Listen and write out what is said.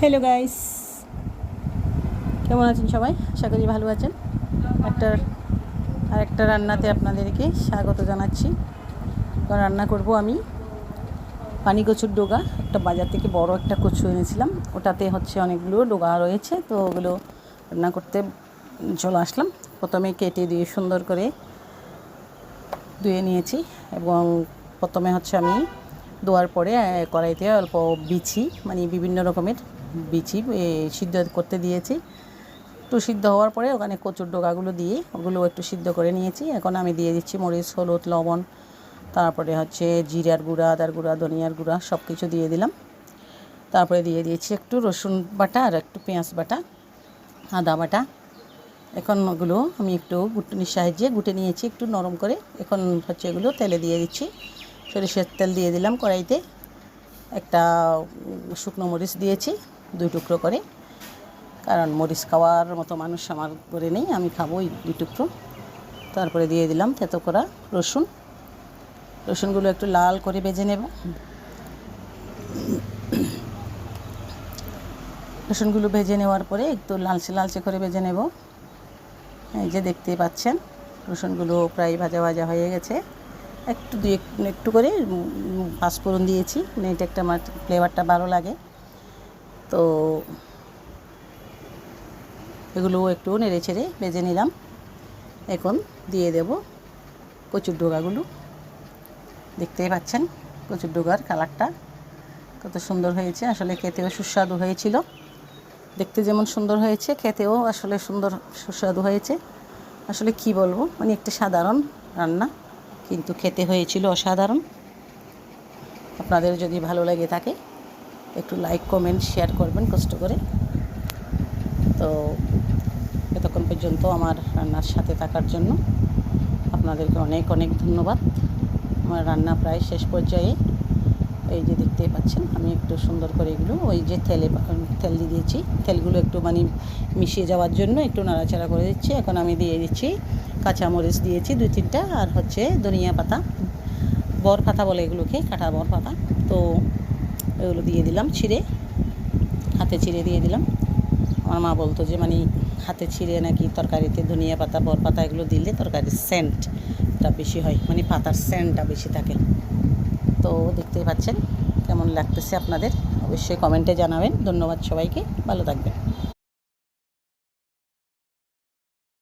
Hello guys, কেমন আছেন সবাই? আশা করি ভালো আছেন। আরেকটা রান্নাতে আপনাদেরকে স্বাগত জানাচ্ছি। রান্না করব আমি পানি কচুর ডোগা। একটা বাজার থেকে বড় একটা কচু এনেছিলাম, ওটাতে অনেকগুলো ডোগা রয়েছে, তো ওগুলো রান্না করতে চলে আসলাম। প্রথমে কেটে দিয়ে সুন্দর করে ধুয়ে নিয়েছি এবং প্রথমে আমি ধোয়ার পরে কড়াইতে অল্প বিচি বিভিন্ন রকমের বিচি সিদ্ধ করতে দিয়েছি। একটু সিদ্ধ হওয়ার পরে ওখানে কচুর ডোগাগুলো দিয়ে ওগুলো একটু সিদ্ধ করে নিয়েছি। এখন আমি দিয়ে দিচ্ছি মরিচ, হলুদ, লবণ, তারপরে জিরার গুঁড়া, আদার গুঁড়া, ধনিয়ার গুঁড়া সব কিছু দিয়ে দিলাম। তারপরে দিয়ে দিয়েছি একটু রসুন বাটা আর একটু পেঁয়াজ বাটা, আদা বাটা। এখন ওগুলো আমি একটু গুটনির সাহায্যে গুটে নিয়েছি একটু নরম করে। এখন এগুলো তেলে দিয়ে দিচ্ছি। সরিষার তেল দিয়ে দিলাম কড়াইতে। একটা শুকনো মরিচ দিয়েছি 2 টুকরো করে, কারণ মরিচ খাওয়ার মতো মানুষ আমার করে নেই, আমি খাবো ওই 2 টুকরো। তারপরে দিয়ে দিলাম থেতো করা রসুনগুলো একটু লাল করে ভেজে নেব। রসুনগুলো ভেজে নেওয়ার পরে একটু লালচে লালচে করে ভেজে নেব। এই যে দেখতেই পাচ্ছেন রসুনগুলো প্রায় ভাজা ভাজা হয়ে গেছে। একটু করে পাঁচফোড়ন দিয়েছি, এটা একটা আমার ফ্লেভারটা ভালো লাগে। তো এগুলো একটু নেড়ে ছেড়ে ভেজে নিলাম। এখন দিয়ে দেব কচুর ডোগাগুলো। দেখতেই পাচ্ছেন কচুর ডোগার কালারটা কত সুন্দর হয়েছে, আসলে খেতেও সুস্বাদু হয়েছিল। দেখতে যেমন সুন্দর হয়েছে, খেতেও আসলে সুস্বাদু হয়েছে। আসলে কি বলবো, একটা সাধারণ রান্না, কিন্তু খেতে হয়েছিল অসাধারণ। আপনাদের যদি ভালো লাগে থাকে একটু লাইক, কমেন্ট, শেয়ার করবেন কষ্ট করে। তো এতক্ষণ পর্যন্ত আমার রান্নার সাথে থাকার জন্য আপনাদেরকে অনেক অনেক ধন্যবাদ। আমার রান্না প্রায় শেষ পর্যায়ে। এই যে দেখতেই পাচ্ছেন আমি একটু সুন্দর করে এগুলো ওই যে তেল দিয়ে দিয়েছি, তেলগুলো একটু মিশিয়ে যাওয়ার জন্য একটু নাড়াচাড়া করে দিচ্ছি। এখন আমি দিয়ে দিচ্ছি কাঁচামরিচ দিয়েছি 2-3টা, আর ধনিয়া পাতা, বর পাতা বলে এগুলোকে, কাটা বর পাতা। তো এগুলো দিয়ে দিলাম হাতে ছিঁড়ে দিয়ে দিলাম। আমার মা বলতো যে হাতে ছিঁড়ে নাকি তরকারিতে ধনিয়া পাতা, বর পাতা এগুলো দিলে তরকারির সেন্টটা বেশি হয়, পাতার সেন্টটা বেশি থাকে। তো দেখতেই পাচ্ছেন কেমন লাগতেছে আপনাদের, অবশ্যই কমেন্টে জানাবেন। ধন্যবাদ সবাইকে, ভালো থাকবেন।